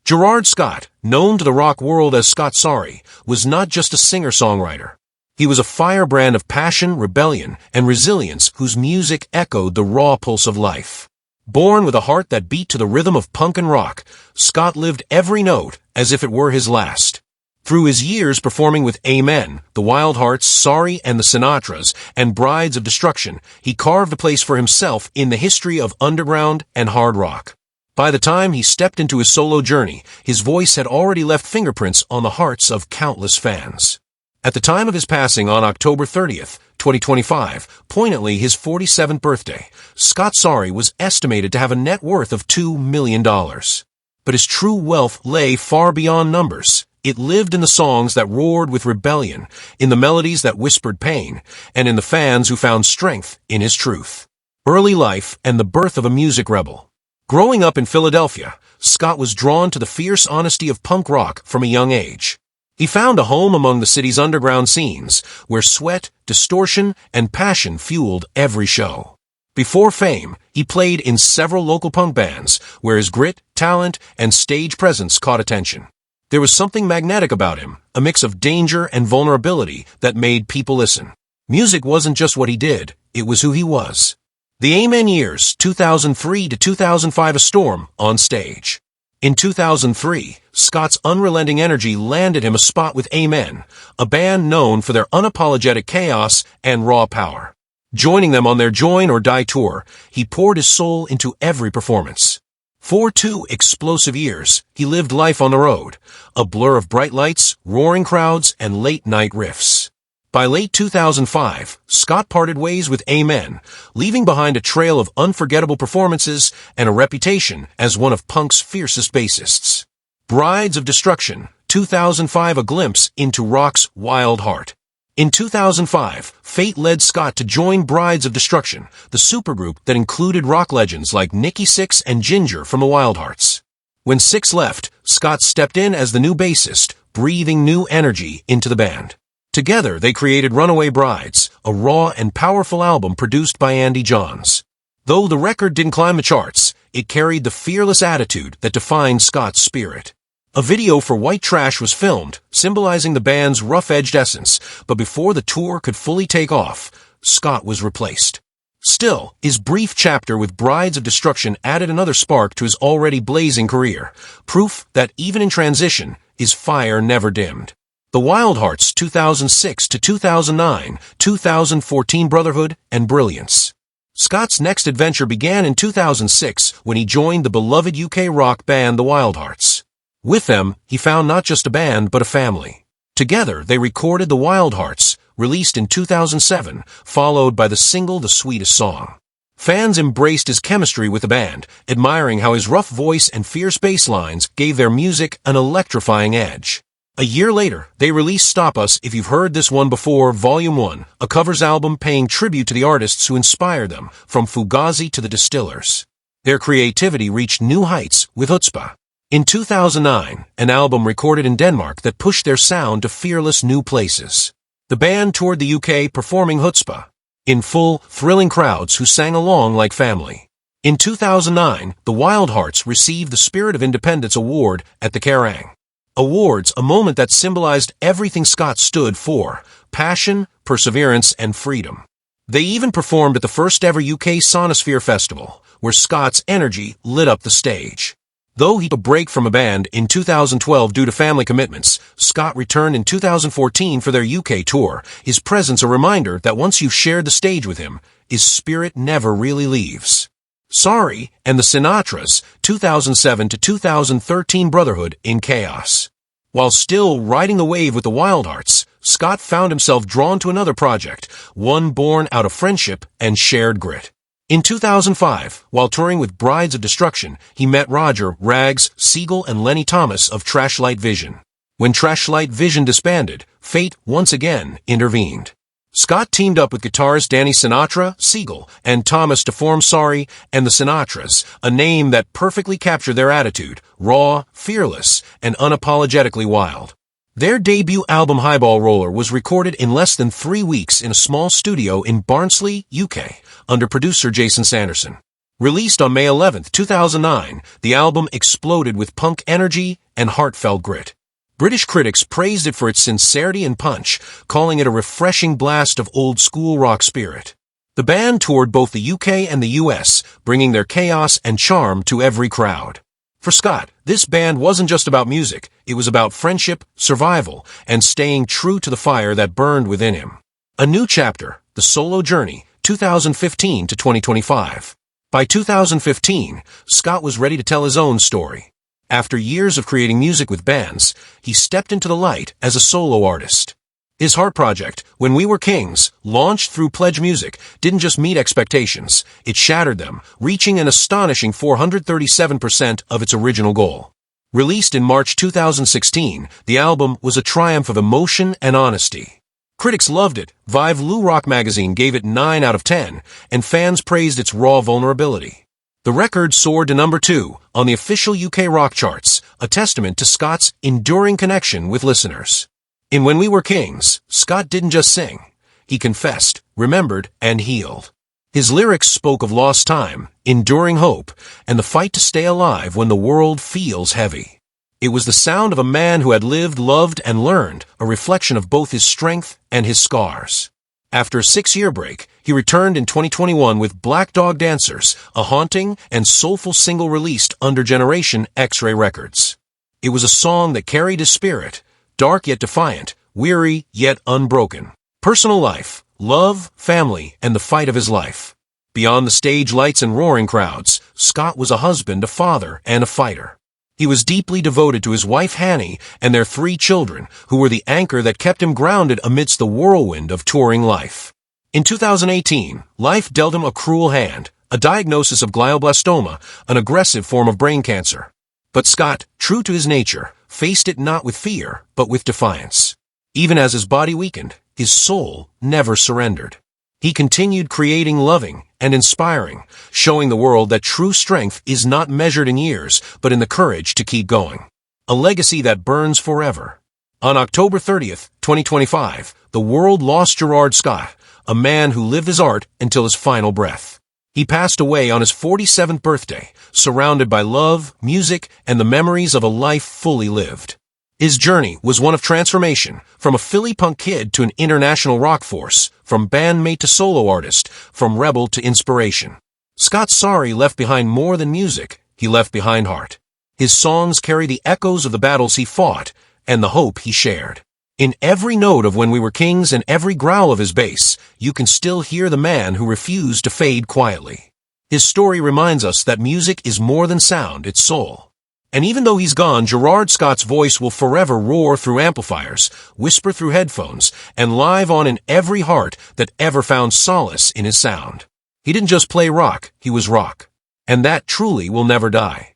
Gerard Scott, known to the rock world as Scott Sorry, was not just a singer-songwriter. He was a firebrand of passion, rebellion, and resilience whose music echoed the raw pulse of life. Born with a heart that beat to the rhythm of punk and rock, Scott lived every note as if it were his last. Through his years performing with Amen, the Wildhearts, Sorry, and the Sinatras, and Brides of Destruction, he carved a place for himself in the history of underground and hard rock. By the time he stepped into his solo journey, his voice had already left fingerprints on the hearts of countless fans. At the time of his passing on October 30th, 2025, poignantly his 47th birthday, Scott Sorry was estimated to have a net worth of $2 million. But his true wealth lay far beyond numbers. It lived in the songs that roared with rebellion, in the melodies that whispered pain, and in the fans who found strength in his truth. Early life and the birth of a music rebel. Growing up in Philadelphia, Scott was drawn to the fierce honesty of punk rock from a young age. He found a home among the city's underground scenes, where sweat, distortion, and passion fueled every show. Before fame, he played in several local punk bands, where his grit, talent, and stage presence caught attention. There was something magnetic about him, a mix of danger and vulnerability that made people listen. Music wasn't just what he did, it was who he was. The Amen years, 2003 to 2005, a storm on stage. In 2003, Scott's unrelenting energy landed him a spot with Amen, a band known for their unapologetic chaos and raw power. Joining them on their Join or Die tour, he poured his soul into every performance. For 2 explosive years, he lived life on the road, a blur of bright lights, roaring crowds, and late-night riffs. By late 2005, Scott parted ways with Amen, leaving behind a trail of unforgettable performances and a reputation as one of punk's fiercest bassists. Brides of Destruction, 2005, a glimpse into rock's wild heart. In 2005, fate led Scott to join Brides of Destruction, the supergroup that included rock legends like Nikki Sixx and Ginger from the Wildhearts. When Sixx left, Scott stepped in as the new bassist, breathing new energy into the band. Together, they created Runaway Brides, a raw and powerful album produced by Andy Johns. Though the record didn't climb the charts, it carried the fearless attitude that defined Scott's spirit. A video for White Trash was filmed, symbolizing the band's rough-edged essence, but before the tour could fully take off, Scott was replaced. Still, his brief chapter with Brides of Destruction added another spark to his already blazing career, proof that even in transition, his fire never dimmed. The Wildhearts, 2006 to 2009, 2014, Brotherhood and Brilliance. Scott's next adventure began in 2006 when he joined the beloved UK rock band The Wildhearts. With them, he found not just a band but a family. Together, they recorded The Wildhearts, released in 2007, followed by the single The Sweetest Song. Fans embraced his chemistry with the band, admiring how his rough voice and fierce bass lines gave their music an electrifying edge. A year later, they released Stop Us If You've Heard This One Before, Volume 1, a covers album paying tribute to the artists who inspired them, from Fugazi to the Distillers. Their creativity reached new heights with Chutzpah. In 2009, an album recorded in Denmark that pushed their sound to fearless new places. The band toured the UK performing Chutzpah in full, thrilling crowds who sang along like family. In 2009, the Wildhearts received the Spirit of Independence Award at the Kerrang! Awards, a moment that symbolized everything Scott stood for: passion, perseverance, and freedom. They even performed at the first ever UK Sonosphere Festival, where Scott's energy lit up the stage. Though he took a break from a band in 2012 due to family commitments, Scott returned in 2014 for their UK tour, his presence a reminder that once you've shared the stage with him, his spirit never really leaves. Sorry and the Sinatras, 2007 to 2013, Brotherhood in Chaos. While still riding the wave with the Wildhearts, Scott found himself drawn to another project, one born out of friendship and shared grit. In 2005, while touring with Brides of Destruction, he met Roger, Rags, Siegel, and Lenny Thomas of Trashlight Vision. When Trashlight Vision disbanded, fate once again intervened. Scott teamed up with guitarist Danny Sinatra, Siegel, and Thomas to form Sorry and the Sinatras, a name that perfectly captured their attitude: raw, fearless, and unapologetically wild. Their debut album Highball Roller was recorded in less than 3 weeks in a small studio in Barnsley, UK, under producer Jason Sanderson. Released on May 11, 2009, the album exploded with punk energy and heartfelt grit. British critics praised it for its sincerity and punch, calling it a refreshing blast of old-school rock spirit. The band toured both the UK and the US, bringing their chaos and charm to every crowd. For Scott, this band wasn't just about music, it was about friendship, survival, and staying true to the fire that burned within him. A new chapter, The Solo Journey, 2015 to 2025. By 2015, Scott was ready to tell his own story. After years of creating music with bands, he stepped into the light as a solo artist. His heart project, When We Were Kings, launched through Pledge Music, didn't just meet expectations, it shattered them, reaching an astonishing 437% of its original goal. Released in March 2016, the album was a triumph of emotion and honesty. Critics loved it, Vive Lou Rock magazine gave it 9 out of 10, and fans praised its raw vulnerability. The record soared to number 2 on the official UK rock charts, a testament to Scott's enduring connection with listeners. In When We Were Kings, Scott didn't just sing. He confessed, remembered, and healed. His lyrics spoke of lost time, enduring hope, and the fight to stay alive when the world feels heavy. It was the sound of a man who had lived, loved, and learned, a reflection of both his strength and his scars. After a 6-year break, he returned in 2021 with Black Dog Dancers, a haunting and soulful single released under Generation X-Ray Records. It was a song that carried his spirit, dark yet defiant, weary yet unbroken. Personal life, love, family, and the fight of his life. Beyond the stage lights and roaring crowds, Scott was a husband, a father, and a fighter. He was deeply devoted to his wife Hanny and their 3 children, who were the anchor that kept him grounded amidst the whirlwind of touring life. In 2018, life dealt him a cruel hand, a diagnosis of glioblastoma, an aggressive form of brain cancer. But Scott, true to his nature, faced it not with fear, but with defiance. Even as his body weakened, his soul never surrendered. He continued creating, loving, and inspiring, showing the world that true strength is not measured in years, but in the courage to keep going. A legacy that burns forever. On October 30th, 2025, the world lost Gerard Scott, a man who lived his art until his final breath. He passed away on his 47th birthday, surrounded by love, music, and the memories of a life fully lived. His journey was one of transformation, from a Philly punk kid to an international rock force, from bandmate to solo artist, from rebel to inspiration. Scott Sorry left behind more than music, he left behind heart. His songs carry the echoes of the battles he fought, and the hope he shared. In every note of When We Were Kings and every growl of his bass, you can still hear the man who refused to fade quietly. His story reminds us that music is more than sound, it's soul. And even though he's gone, Gerard Scott's voice will forever roar through amplifiers, whisper through headphones, and live on in every heart that ever found solace in his sound. He didn't just play rock, he was rock. And that truly will never die.